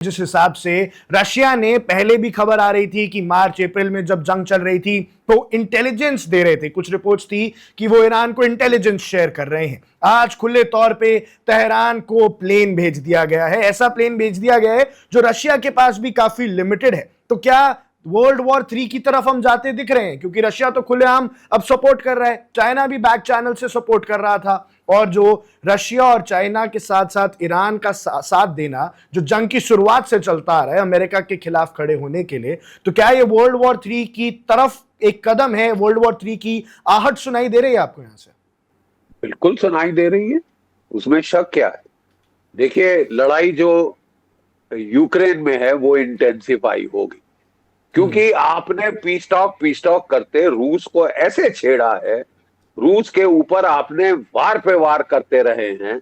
जिस हिसाब से रशिया ने पहले भी खबर आ रही थी कि मार्च अप्रैल में जब जंग चल रही थी तो इंटेलिजेंस दे रहे थे, कुछ रिपोर्ट्स थी कि वो ईरान को इंटेलिजेंस शेयर कर रहे हैं। आज खुले तौर पे तेहरान को प्लेन भेज दिया गया है, ऐसा प्लेन भेज दिया गया है जो रशिया के पास भी काफी लिमिटेड है। तो क्या वर्ल्ड वॉर 3 की तरफ हम जाते दिख रहे हैं? क्योंकि रशिया तो खुलेआम अब सपोर्ट कर रहा है, चाइना भी बैक चैनल से सपोर्ट कर रहा था, और जो रशिया और चाइना के साथ साथ ईरान का साथ देना जो जंग की शुरुआत से चलता आ रहा है अमेरिका के खिलाफ खड़े होने के लिए, तो क्या ये वर्ल्ड वॉर 3 की तरफ एक कदम है? वर्ल्ड वॉर 3 की आहट सुनाई दे रही है आपको यहां से? बिल्कुल सुनाई दे रही है, उसमें शक क्या है। देखिए, लड़ाई जो यूक्रेन में है वो इंटेंसिफाई होगी, क्योंकि आपने पीस टॉक करते रूस को ऐसे छेड़ा है, रूस के ऊपर आपने वार पे वार करते रहे हैं,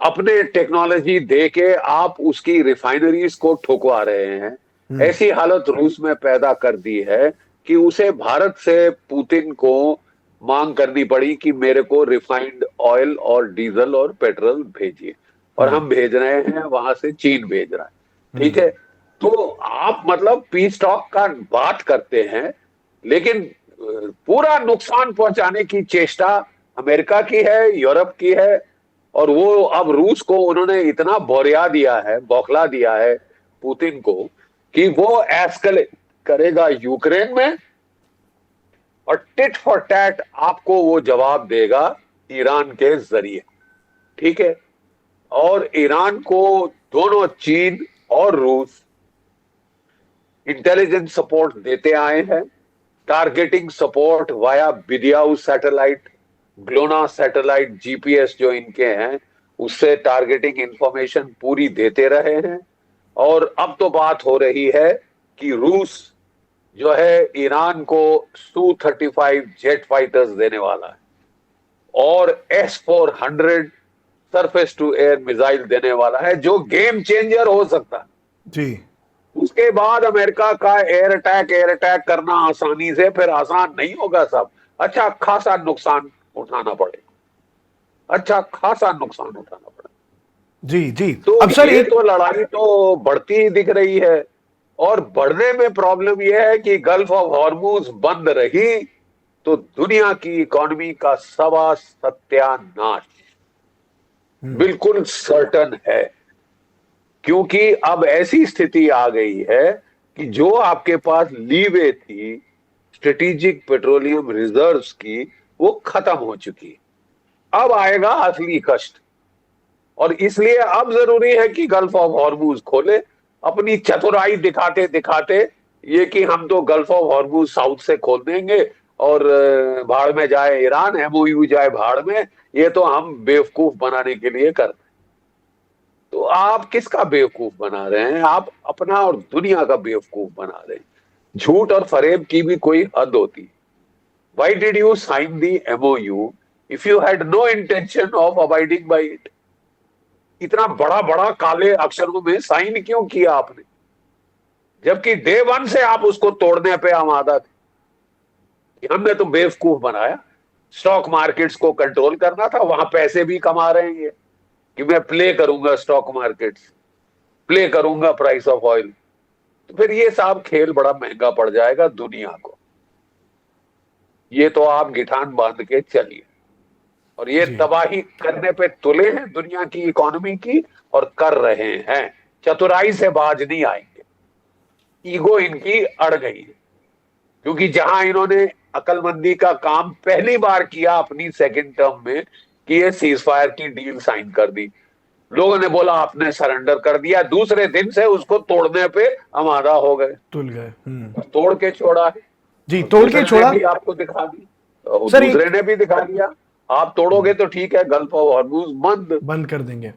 अपने टेक्नोलॉजी दे के आप उसकी रिफाइनरीज को ठुकवा रहे हैं। ऐसी हालत रूस में पैदा कर दी है कि उसे भारत से पुतिन को मांग करनी पड़ी कि मेरे को रिफाइंड ऑयल और डीजल और पेट्रोल भेजिए, और हम भेज रहे हैं, वहां से चीन भेज रहा है। ठीक है, तो आप मतलब पीस टॉक का बात करते हैं, लेकिन पूरा नुकसान पहुंचाने की चेष्टा अमेरिका की है, यूरोप की है, और वो अब रूस को उन्होंने इतना बोरिया दिया है, बौखला दिया है पुतिन को, कि वो एस्केलेट करेगा यूक्रेन में, और टिट फॉर टैट आपको वो जवाब देगा ईरान के जरिए। ठीक है, और ईरान को दोनों चीन और रूस इंटेलिजेंस सपोर्ट देते आए हैं, targeting support via BeiDou satellite, GLONASS satellite, GPS जो इनके हैं, उससे टारगेटिंग इंफॉर्मेशन पूरी देते रहे हैं। और अब तो बात हो रही है कि रूस जो है ईरान को Su-35 जेट फाइटर्स देने वाला है, और S-400 surface to air missile देने वाला है, जो गेम चेंजर हो सकता है जी। उसके बाद अमेरिका का एयर अटैक करना आसानी से फिर आसान नहीं होगा साहब। अच्छा खासा नुकसान उठाना पड़ेगा, अच्छा खासा नुकसान उठाना पड़ेगा। जी जी। तो अब सर ये तो लड़ाई तो बढ़ती ही दिख रही है, और बढ़ने में प्रॉब्लम यह है कि गल्फ ऑफ हॉर्मुज बंद रही तो दुनिया की इकोनॉमी का सवा सत्यानाश बिल्कुल सर्टन है, क्योंकि अब ऐसी स्थिति आ गई है कि जो आपके पास लीवे थी स्ट्रेटेजिक पेट्रोलियम रिजर्व्स की, वो खत्म हो चुकी है। अब आएगा असली कष्ट, और इसलिए अब जरूरी है कि गल्फ ऑफ हॉर्मुज खोले, अपनी चतुराई दिखाते दिखाते ये कि हम तो गल्फ ऑफ हॉर्मुज साउथ से खोल देंगे और भाड़ में जाए ईरान, एमओयू जाए भाड़ में, ये तो हम बेवकूफ बनाने के लिए कर। तो आप किसका बेवकूफ बना रहे हैं? आप अपना और दुनिया का बेवकूफ बना रहे हैं। झूठ और फरेब की भी कोई हद होती है। Why did you sign the MOU if you had no intention of abiding by it? इतना बड़ा बड़ा काले अक्षरों में साइन क्यों किया आपने, जबकि डे वन से आप उसको तोड़ने पे आमादा थे? हमने तो बेवकूफ बनाया। स्टॉक मार्केट्स को कंट्रोल करना था, वहां पैसे भी कमा रहे हैं कि मैं प्ले करूंगा स्टॉक मार्केट्स, प्ले करूंगा प्राइस ऑफ ऑयल। तो फिर ये साहब खेल बड़ा महंगा पड़ जाएगा दुनिया को। ये तो आप गिठान बांध के चलिए, और ये तबाही करने पे तुले हैं दुनिया की इकोनॉमी की, और कर रहे हैं। चतुराई से बाज नहीं आएंगे, ईगो इनकी अड़ गई है, क्योंकि जहां इन्होंने अकलमंदी का काम पहली बार किया अपनी सेकंड टर्म में कि ये सीज फायर की डील साइन कर दी, लोगों ने बोला आपने सरेंडर कर दिया, दूसरे दिन से उसको तोड़ने पे आमादा हो गए, तुल गए। तोड़ के छोड़ा है जी, तोड़ के छोड़ा, भी आपको दिखा दी, दूसरे ने भी दिखा दिया। आप तोड़ोगे तो ठीक है, गल्फ ऑफ हॉर्मुज बंद कर देंगे।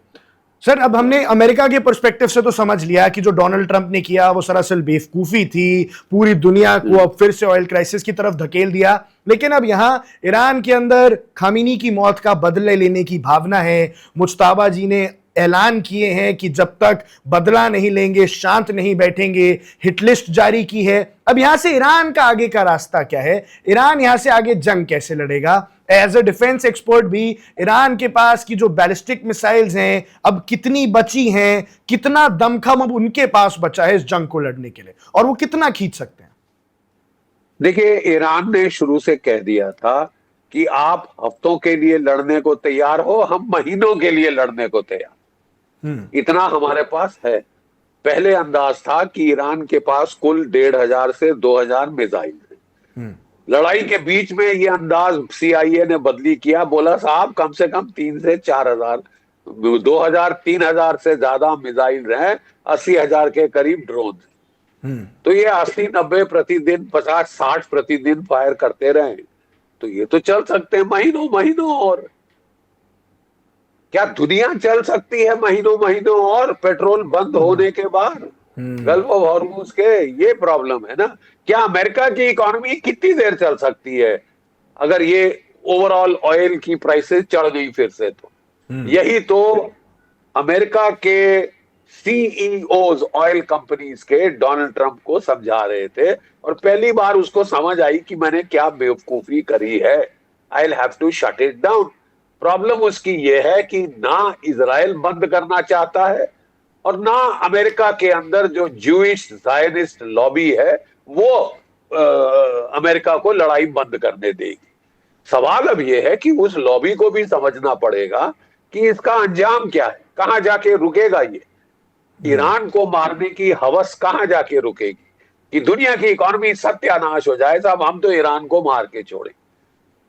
सर अब हमने अमेरिका के पर्सपेक्टिव से तो समझ लिया कि जो डोनाल्ड ट्रंप ने किया वो सरासर बेवकूफी थी, पूरी दुनिया को अब फिर से ऑयल क्राइसिस की तरफ धकेल दिया। लेकिन अब यहां ईरान के अंदर खामिनी की मौत का बदला लेने की भावना है। मुज्तबा जी ने ऐलान किए हैं कि जब तक बदला नहीं लेंगे शांत नहीं बैठेंगे, हिट लिस्ट जारी की है। अब यहां से ईरान का आगे का रास्ता क्या है? ईरान यहां से आगे जंग कैसे लड़ेगा? एज ए डिफेंस एक्सपर्ट भी, ईरान के पास की जो बैलिस्टिक मिसाइल्स हैं अब कितनी बची हैं, कितना दमखम अब उनके पास बचा है इस जंग को लड़ने के लिए, और वो कितना खींच सकते हैं? देखिए, ईरान ने शुरू से कह दिया था कि आप हफ्तों के लिए लड़ने को तैयार हो, हम महीनों के लिए लड़ने को तैयार, इतना हमारे पास है। पहले अंदाज था कि ईरान के पास कुल 1,500 से 2,000 मिसाइल है। लड़ाई के बीच में ये अंदाज सीआईए ने बदली किया, बोला साहब कम से कम 3 से 4,000, 2,000 3,000 से ज्यादा मिसाइल हैं, 80,000 के करीब ड्रोन। तो ये 80-90 प्रतिदिन, 50-60 प्रतिदिन फायर करते रहे तो ये तो चल सकते हैं महीनों महीनों। और क्या दुनिया चल सकती है महीनों महीनों और पेट्रोल बंद होने के बाद? गल्फ ऑफ हॉर्मुज के ये प्रॉब्लम है ना। क्या अमेरिका की इकोनॉमी कितनी देर चल सकती है अगर ये ओवरऑल ऑयल की प्राइसेस चढ़ गई फिर से? तो यही तो अमेरिका के सीईओज ऑयल कंपनीज के डोनाल्ड ट्रंप को समझा रहे थे, और पहली बार उसको समझ आई कि मैंने क्या बेवकूफी करी है, I will have to shut it down. Problem उसकी ये है कि ना इजराइल बंद करना चाहता है, और ना अमेरिका के अंदर जो ज्यूइश जायनिस्ट लॉबी है वो अमेरिका को लड़ाई बंद करने देगी। सवाल अब यह है कि उस लॉबी को भी समझना पड़ेगा कि इसका अंजाम क्या है, कहां जाके रुकेगा ये। ईरान को मारने की हवस कहां जाके रुकेगी कि दुनिया की इकोनॉमी सत्यानाश हो जाए, साहब हम तो ईरान को मार के छोड़े।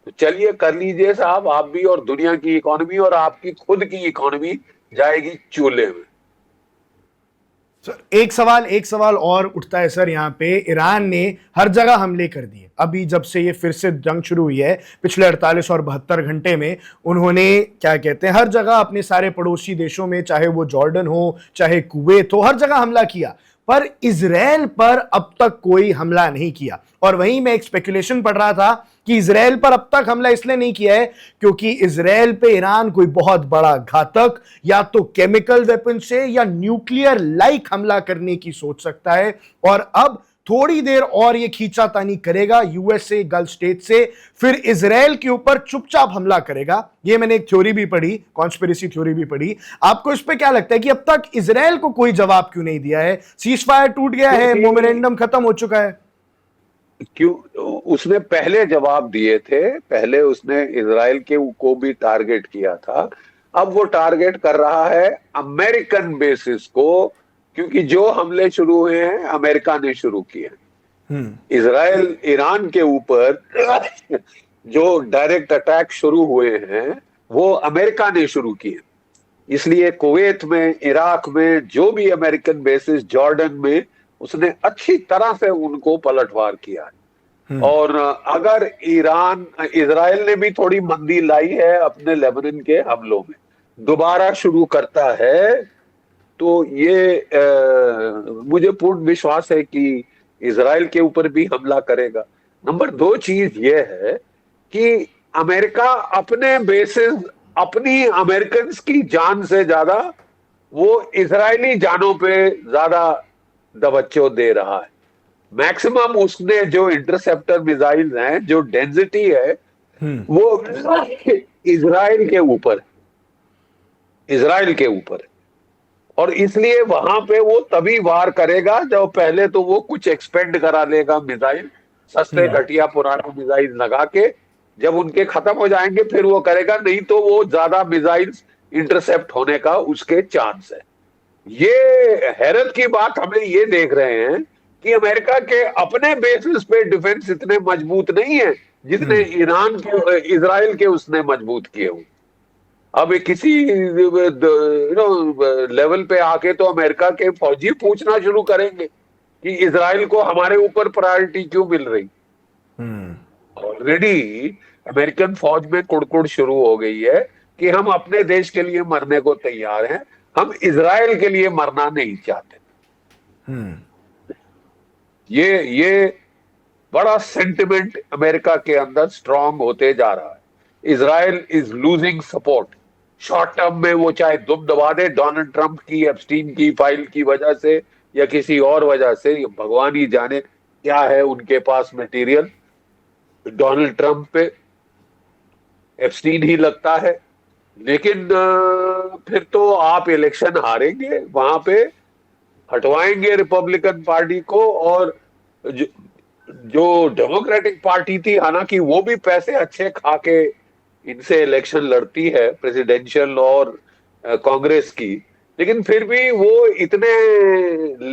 तो चलिए कर लीजिए साहब आप भी, और दुनिया की इकोनॉमी और आपकी खुद की इकोनॉमी जाएगी चूल्हे में। सर एक सवाल और उठता है सर, यहाँ पे ईरान ने हर जगह हमले कर दिए। अभी जब से ये फिर से जंग शुरू हुई है पिछले 48 और 72 घंटे में, उन्होंने क्या कहते हैं हर जगह अपने सारे पड़ोसी देशों में, चाहे वो जॉर्डन हो चाहे कुवैत हो, हर जगह हमला किया, पर इजराइल पर अब तक कोई हमला नहीं किया। और वहीं मैं एक स्पेकुलेशन पढ़ रहा था कि इजराइल पर अब तक हमला इसलिए नहीं किया है क्योंकि इजराइल पे ईरान कोई बहुत बड़ा घातक या तो केमिकल वेपन से या न्यूक्लियर लाइक हमला करने की सोच सकता है, और अब थोड़ी देर और ये खींचातानी करेगा यूएसए, गल्फ स्टेट से, फिर इजराइल के ऊपर चुपचाप हमला करेगा। ये मैंने एक थ्योरी भी पढ़ी, कॉन्स्पिरेसी थ्योरी भी पढ़ी। आपको इस पे क्या लगता है कि अब तक इजराइल को कोई जवाब क्यों नहीं दिया है? सीज फायर टूट गया है, मोमेंटम खत्म हो चुका है, क्यों? उसने पहले जवाब दिए थे, पहले उसने इजराइल के को भी टारगेट किया था। अब वो टारगेट कर रहा है अमेरिकन बेसिस को, क्योंकि जो हमले शुरू हुए हैं अमेरिका ने शुरू किए। इजराइल ईरान के ऊपर जो डायरेक्ट अटैक शुरू हुए हैं वो अमेरिका ने शुरू किए। इसलिए कुवैत में, इराक में जो भी अमेरिकन बेसिस, जॉर्डन में, उसने अच्छी तरह से उनको पलटवार किया है। और अगर इजराइल ने भी थोड़ी मंदी लाई है अपने लेबनान के हमलों में, दोबारा शुरू करता है तो ये मुझे पूर्ण विश्वास है कि इजराइल के ऊपर भी हमला करेगा। नंबर 2 चीज ये है कि अमेरिका अपने बेसिस, अपनी अमेरिकन की जान से ज्यादा वो इजरायली जानों पे ज्यादा तवज्जो दे रहा है। मैक्सिमम उसने जो इंटरसेप्टर मिसाइल हैं, जो डेंसिटी है वो इजराइल के ऊपर है। और इसलिए वहां पे वो तभी वार करेगा जब पहले तो वो कुछ एक्सपेंड करा लेगा मिसाइल, सस्ते घटिया पुराने मिसाइल लगा के, जब उनके खत्म हो जाएंगे फिर वो करेगा, नहीं तो वो ज्यादा मिसाइल्स इंटरसेप्ट होने का उसके चांस है। ये हैरत की बात हमें ये देख रहे हैं कि अमेरिका के अपने बेसिस पे डिफेंस इतने मजबूत नहीं है जितने ईरान के, इजराइल के उसने मजबूत किए हुए। अब किसी लेवल पे आके तो अमेरिका के फौजी पूछना शुरू करेंगे कि इजराइल को हमारे ऊपर प्रायोरिटी क्यों मिल रही। ऑलरेडी अमेरिकन फौज में कुड़कुड़ शुरू हो गई है कि हम अपने देश के लिए मरने को तैयार हैं, हम इजराइल के लिए मरना नहीं चाहते। ये बड़ा सेंटिमेंट अमेरिका के अंदर स्ट्रांग होते जा रहा है। Israel is losing support. Short term में वो चाहे दुम दबा दे डोनाल्ड ट्रंप की एप्स्टीन की फाइल की वजह से या किसी और वजह से, भगवान ही जाने क्या है उनके पास मटेरियल डोनाल्ड ट्रंप पे। एप्स्टीन ही लगता है। लेकिन फिर तो आप इलेक्शन हारेंगे, वहां पे हटवाएंगे रिपब्लिकन पार्टी को। और जो, जो डेमोक्रेटिक पार्टी थी, हालांकि वो भी पैसे अच्छे खा के इनसे इलेक्शन लड़ती है, प्रेसिडेंशियल और कांग्रेस की, लेकिन फिर भी वो इतने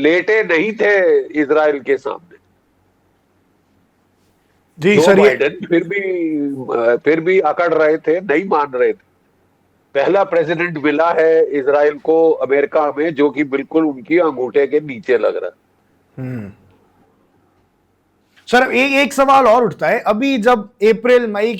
लेटे नहीं थे इजराइल के सामने। जी जो सर, ये बाइडेन फिर भी अकड़ रहे थे, नहीं मान रहे थे। पहला प्रेसिडेंट मिला है इजराइल को अमेरिका में जो कि बिल्कुल उनकी अंगूठे के नीचे लग रहा है। सर एक एक सवाल और उठता है। अभी जब अप्रैल मई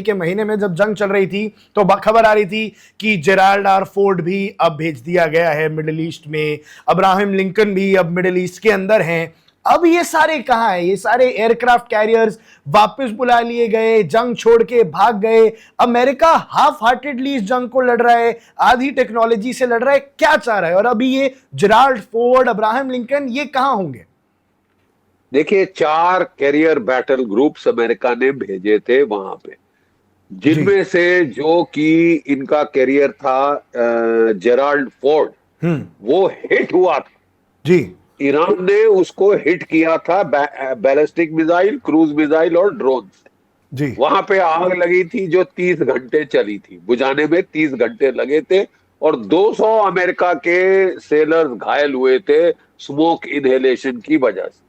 के महीने में जब जंग चल रही थी तो खबर आ रही थी कि जेराल्ड आर फोर्ड भी अब भेज दिया गया है मिडिल ईस्ट में, अब्राहम लिंकन भी अब मिडिल ईस्ट के अंदर हैं। अब ये सारे कहां हैं? ये सारे एयरक्राफ्ट कैरियर्स वापस बुला लिए गए, जंग छोड़ के भाग गए। अमेरिका हाफ हार्टेडली इस जंग को लड़ रहा है, आधी टेक्नोलॉजी से लड़ रहा है, क्या चाह रहा है? और अभी ये जेराल्ड फोर्ड, अब्राहम लिंकन, ये कहां होंगे? देखिए, 4 कैरियर बैटल ग्रुप्स अमेरिका ने भेजे थे वहां पे, जी। जिनमें से जो कि इनका कैरियर था जेराल्ड फोर्ड, वो हिट हुआ था। जी। ईरान ने उसको हिट किया था बैलिस्टिक मिसाइल, क्रूज मिसाइल और ड्रोन से। जी। वहां पे आग लगी थी जो 30 घंटे चली थी, बुझाने में 30 घंटे लगे थे। और 200 अमेरिका के सेलर्स घायल हुए थे स्मोक इनहेलेशन की वजह से।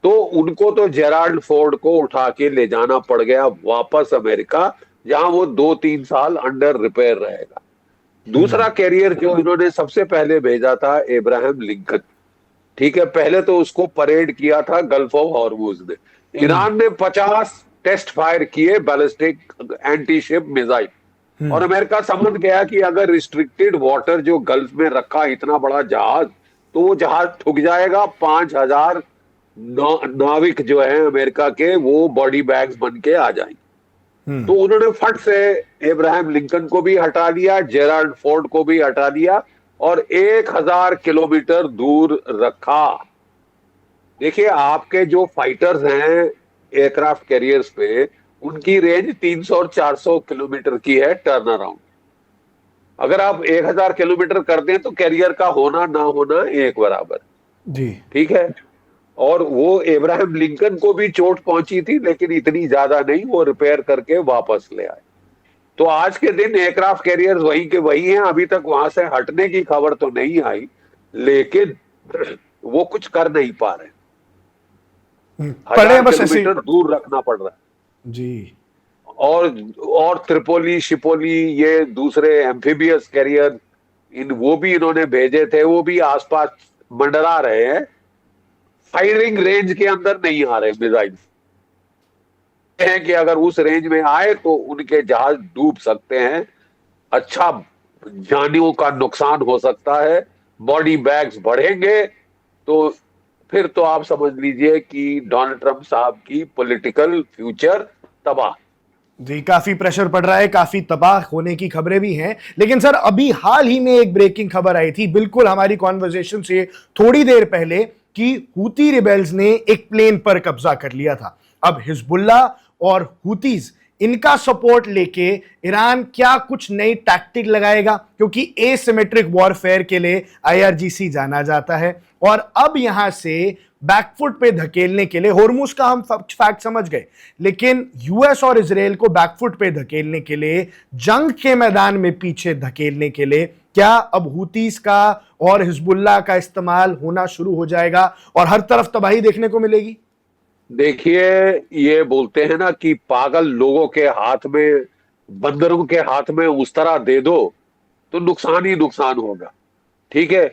तो उनको तो जेराल्ड फोर्ड को उठा के ले जाना पड़ गया वापस अमेरिका, जहां वो 2-3 साल अंडर रिपेयर रहेगा। दूसरा कैरियर जो इन्होंने सबसे पहले भेजा था, इब्राहिम लिंकन। ठीक है, पहले तो उसको परेड किया था गल्फ ऑफ हॉर्मूज ने। ईरान ने 50 टेस्ट फायर किए बैलिस्टिक एंटी शिप मिसाइल, और अमेरिका समझ गया कि अगर रिस्ट्रिक्टेड वाटर जो गल्फ में रखा इतना बड़ा जहाज, तो वो जहाज ठुक जाएगा। 5,000 नाविक जो है अमेरिका के, वो बॉडी बैग्स बन के आ जाएंगे। तो उन्होंने फट से इब्राहिम लिंकन को भी हटा लिया, जेराल्ड फोर्ड को भी हटा लिया, और 1,000 किलोमीटर दूर रखा। देखिए, आपके जो फाइटर्स हैं एयरक्राफ्ट कैरियर्स पे, उनकी रेंज 300 और 400 किलोमीटर की है टर्न अराउंड। अगर आप 1,000 किलोमीटर कर दें तो कैरियर का होना ना होना एक बराबर। जी। ठीक है। और वो इब्राहिम लिंकन को भी चोट पहुंची थी, लेकिन इतनी ज्यादा नहीं, वो रिपेयर करके वापस ले आए। तो आज के दिन एयरक्राफ्ट कैरियर्स वही के वही हैं, अभी तक वहां से हटने की खबर तो नहीं आई, लेकिन वो कुछ कर नहीं पा रहे। पड़े 1,000 बस ऐसे। किलोमीटर दूर रखना पड़ रहा है। जी। और त्रिपोली शिपोली, ये दूसरे एम्फीबियस कैरियर, वो भी इन्होंने भेजे थे, वो भी आसपास मंडरा रहे हैं, फायरिंग रेंज के अंदर नहीं आ रहे मिसाइल। हैं कि अगर उस रेंज में आए तो उनके जहाज डूब सकते हैं, अच्छा जानियों का नुकसान हो सकता है, बॉडी बैग्स बढ़ेंगे। तो फिर तो आप समझ लीजिए कि डोनाल्ड ट्रंप साहब की पॉलिटिकल फ्यूचर तबाह। जी, काफी प्रेशर पड़ रहा है, काफी तबाह होने की खबरें भी हैं। लेकिन सर, अभी हाल ही में एक ब्रेकिंग खबर आई थी बिल्कुल हमारी कॉन्वर्सेशन से थोड़ी देर पहले, कि हूती रिबेल्स ने एक प्लेन पर कब्जा कर लिया था। अब हिजबुल्ला और हूतीज, इनका सपोर्ट लेके ईरान क्या कुछ नई टैक्टिक लगाएगा? क्योंकि एसिमेट्रिक वॉरफेयर के लिए आईआरजीसी जाना जाता है, और अब यहां से बैकफुट पे धकेलने के लिए, होर्मुज का हम फैक्ट समझ गए, लेकिन यूएस और इजराइल को बैकफुट पे धकेलने के लिए, जंग के मैदान में पीछे धकेलने के लिए, क्या अब हूतीस का और हिजबुल्ला का इस्तेमाल होना शुरू हो जाएगा और हर तरफ तबाही देखने को मिलेगी? देखिए, ये बोलते हैं ना कि पागल लोगों के हाथ में, बंदरों के हाथ में उस तरह दे दो तो नुकसान ही नुकसान होगा। ठीक है।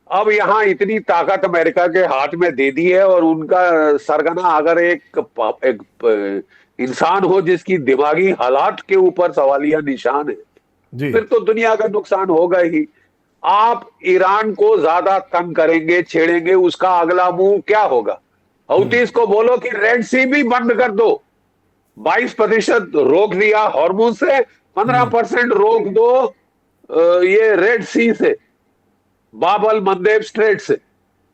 अब यहां इतनी ताकत अमेरिका के हाथ में दे दी है, और उनका सरगना अगर एक इंसान हो जिसकी दिमागी हालात के ऊपर सवालिया निशान है, जी। फिर तो दुनिया का नुकसान होगा ही। आप ईरान को ज्यादा तंग करेंगे, छेड़ेंगे, उसका अगला मूव क्या होगा? हouthis को बोलो कि रेड सी भी बंद कर दो। 22% रोक दिया हॉर्मूज से, 15% रोक दो ये रेड सी से, बाबल मंदेब स्ट्रेट से,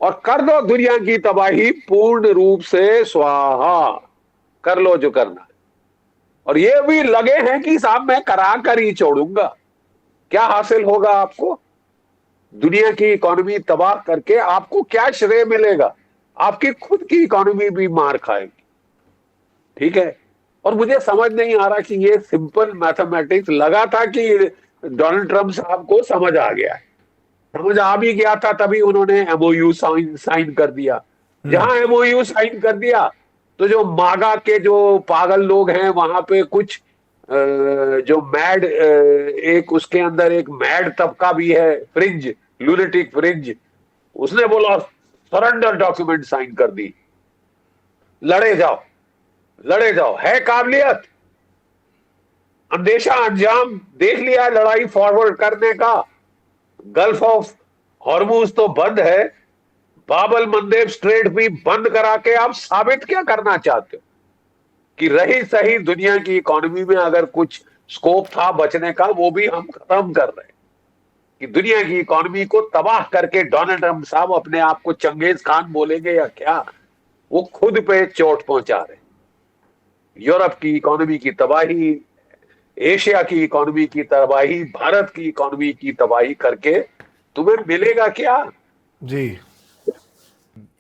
और कर दो दुनिया की तबाही पूर्ण रूप से स्वाहा। कर लो जो करना है। और ये भी लगे हैं कि साहब मैं करा कर ही छोड़ूंगा। क्या हासिल होगा आपको? दुनिया की इकोनॉमी तबाह करके आपको क्या श्रेय मिलेगा? आपकी खुद की इकोनॉमी भी मार खाएगी। ठीक है। और मुझे समझ नहीं आ रहा कि ये सिंपल मैथमेटिक्स, लगा था कि डोनाल्ड ट्रंप साहब को समझ आ गया है। समझ आ भी गया था तभी उन्होंने एमओयू साइन कर दिया। जहां एमओयू साइन कर दिया तो जो मागा के जो पागल लोग हैं वहां पे कुछ जो मैड, एक उसके अंदर एक मैड तबका भी है, फ्रिंज, लूनेटिक फ्रिंज, उसने बोला सरेंडर डॉक्यूमेंट साइन कर दी। लड़े जाओ, लड़े जाओ, है काबिलियत। अंदेशा अंजाम देख लिया है लड़ाई फॉरवर्ड करने का। गल्फ ऑफ हॉर्मूज तो बंद है, बाबल मंदेब स्ट्रेट भी बंद करा के आप साबित क्या करना चाहते हो? कि रही सही दुनिया की इकोनॉमी में अगर कुछ स्कोप था बचने का, वो भी हम खत्म कर रहे हैं। कि दुनिया की इकोनॉमी को तबाह करके डोनाल्ड ट्रंप साहब अपने आप को चंगेज खान बोलेंगे या क्या, वो खुद पे चोट पहुंचा रहे। यूरोप की इकोनॉमी की तबाही, एशिया की इकोनॉमी की तबाही, भारत की इकोनॉमी की तबाही करके तुम्हें मिलेगा क्या? जी,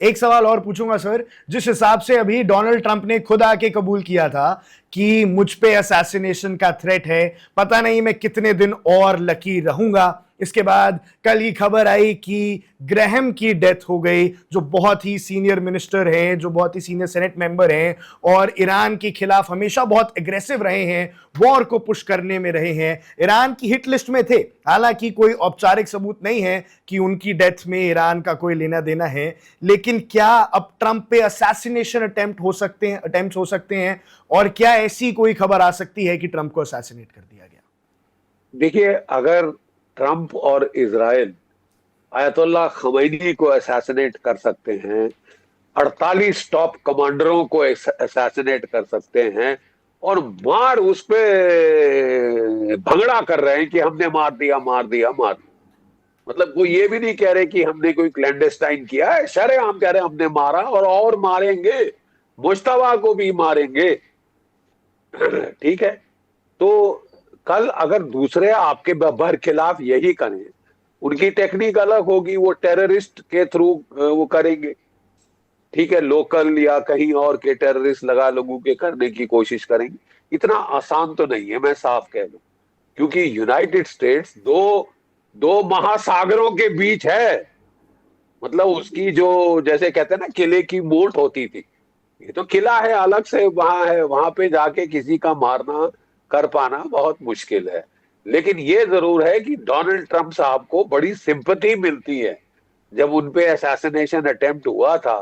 एक सवाल और पूछूंगा सर। जिस हिसाब से अभी डोनाल्ड ट्रंप ने खुद आके कबूल किया था कि मुझ पे असैसिनेशन का थ्रेट है, पता नहीं मैं कितने दिन और लकी रहूंगा, इसके बाद कल ही खबर आई कि ग्रैहम की डेथ हो गई, जो बहुत ही सीनियर मिनिस्टर हैं, जो बहुत ही सीनियर सेनेट मेंबर हैं और ईरान के खिलाफ हमेशा बहुत एग्रेसिव रहे हैं, वॉर को पुश करने में रहे हैं, ईरान की हिट लिस्ट में थे। हालांकि कोई औपचारिक सबूत नहीं है कि उनकी डेथ में ईरान का कोई लेना देना है, लेकिन क्या अब ट्रंप पे असैसिनेशन अटेम्प्ट हो सकते हैं और क्या ऐसी कोई खबर आ सकती है कि ट्रंप को असैसिनेट कर दिया गया? देखिए, अगर ट्रंप और इजराइल आयतुल्लाह खमैनी को असैसिनेट कर सकते हैं, 48 टॉप कमांडरों को असैसिनेट कर सकते हैं और मार उस पे भंगड़ा कर रहे हैं कि हमने मार दिया, मार दिया, मार दिया। मतलब वो ये भी नहीं कह रहे कि हमने कोई क्लैंडेस्टाइन किया है, शरेआम कह रहे हैं हमने मारा और मारेंगे, मुश्तबा को भी मारेंगे। ठीक है। तो कल अगर दूसरे आपके बर खिलाफ यही करें, उनकी टेक्निक अलग होगी, वो टेररिस्ट के थ्रू वो करेंगे। ठीक है, लोकल या कहीं और के टेररिस्ट लगा लगू के करने की कोशिश करेंगे। इतना आसान तो नहीं है, मैं साफ कह दूं, क्योंकि यूनाइटेड स्टेट्स दो महासागरों के बीच है। मतलब उसकी जो, जैसे कहते हैं ना किले की मोट होती थी, ये तो किला है, अलग से वहां है, वहां पे जाके किसी का मारना कर पाना बहुत मुश्किल है। लेकिन ये जरूर है कि डोनाल्ड ट्रंप साहब को बड़ी सिंपैथी मिलती है। जब उनपे असैसिनेशन अटेम्प्ट हुआ था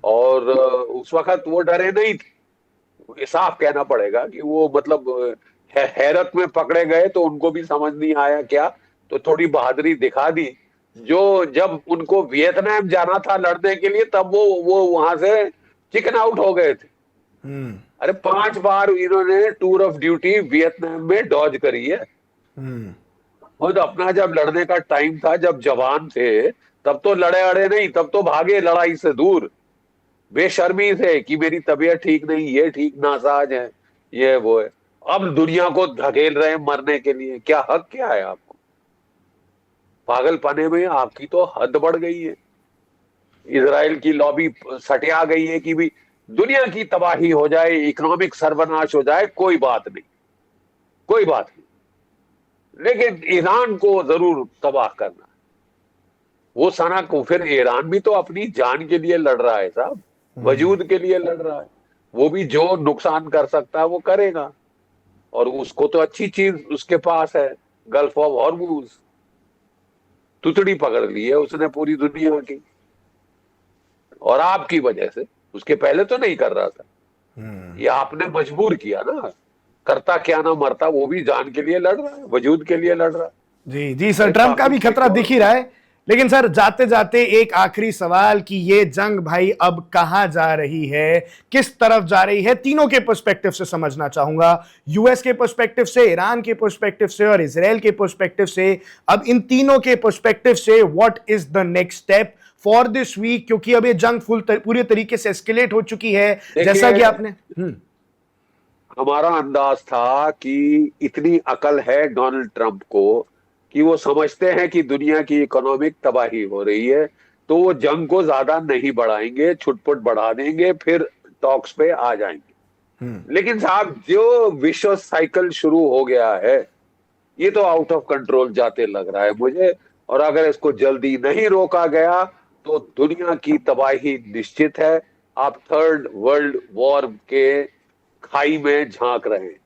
और उस वक्त वो डरे नहीं थे। साफ कहना पड़ेगा कि वो मतलब हैरत में पकड़े गए तो उनको भी समझ नहीं आया क्या, तो थोड़ी बहादुरी दिखा दी। जो जब उनको वियतनाम जाना था लड़ने के लिए, तब वो वहां से चिकन आउट हो गए थे। अरे 5 बार इन्होंने टूर ऑफ ड्यूटी वियतनाम में डॉज करी है। खुद अपना जब लड़ने का टाइम था, जब जवान थे, तब तो लड़े अड़े नहीं, तब तो भागे लड़ाई से दूर, बेशर्मी से कि मेरी तबीयत ठीक नहीं, ये ठीक नासाज है, ये वो है। अब दुनिया को धकेल रहे हैं मरने के लिए। क्या हक क्या है आपको? पागलपने में आपकी तो हद बढ़ गई है। इजराइल की लॉबी सटिया गई है कि भी दुनिया की तबाही हो जाए, इकोनॉमिक सर्वनाश हो जाए, कोई बात नहीं, कोई बात नहीं, लेकिन ईरान को जरूर तबाह करना। वो सना को, फिर ईरान भी तो अपनी जान के लिए लड़ रहा है साहब, वजूद के लिए लड़ रहा है। वो भी जो नुकसान कर सकता है वो करेगा, और उसको तो अच्छी चीज उसके पास है, गल्फ ऑफ हॉर्मूज। तुतड़ी पकड़ ली है उसने पूरी दुनिया की, और आपकी वजह से। उसके पहले तो नहीं कर रहा था, ये आपने मजबूर किया ना। करता क्या ना मरता, वो भी जान के लिए लड़ रहा है, वजूद के लिए लड़ रहा है। जी जी सर, ट्रंप का भी खतरा दिख ही रहा है। लेकिन सर, जाते जाते एक आखिरी सवाल कि ये जंग भाई अब कहां जा रही है, किस तरफ जा रही है, तीनों के पर्सपेक्टिव से समझना चाहूंगा। यूएस के पर्सपेक्टिव से, ईरान के पर्सपेक्टिव से और इजराइल के पर्सपेक्टिव से। अब इन तीनों के पर्सपेक्टिव से what is the next step for this week, क्योंकि अब ये जंग पूरी तरीके से एस्केलेट हो चुकी है, जैसा कि आपने हमारा अंदाज था कि इतनी अकल है डोनाल्ड ट्रंप को कि वो समझते हैं कि दुनिया की इकोनॉमिक तबाही हो रही है, तो वो जंग को ज्यादा नहीं बढ़ाएंगे, छुटपुट बढ़ा देंगे, फिर टॉक्स पे आ जाएंगे। लेकिन साहब जो विश्व साइकिल शुरू हो गया है, ये तो आउट ऑफ कंट्रोल जाते लग रहा है मुझे। और अगर इसको जल्दी नहीं रोका गया तो दुनिया की तबाही निश्चित है। आप थर्ड वर्ल्ड वॉर के खाई में झांक रहे हैं।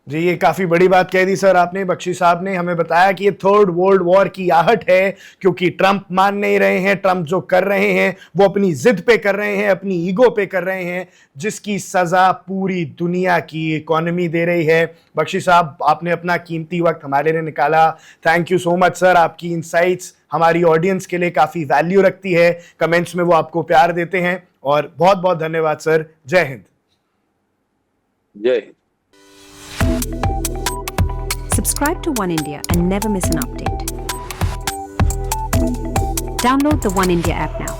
जी, ये काफी बड़ी बात कह दी सर आपने। बख्शी साहब ने हमें बताया कि ये थर्ड वर्ल्ड वॉर की आहट है, क्योंकि ट्रंप मान नहीं रहे हैं। ट्रंप जो कर रहे हैं वो अपनी जिद पे कर रहे हैं, अपनी ईगो पे कर रहे हैं, जिसकी सजा पूरी दुनिया की इकोनॉमी दे रही है। बख्शी साहब, आपने अपना कीमती वक्त हमारे लिए निकाला। Thank you so much sir. आपकी इंसाइट्स हमारी ऑडियंस के लिए काफी वैल्यू रखती है। कमेंट्स में वो आपको प्यार देते हैं, और बहुत बहुत धन्यवाद सर। जय हिंद। जय Hind. Subscribe to One India and never miss an update. Download the One India app now.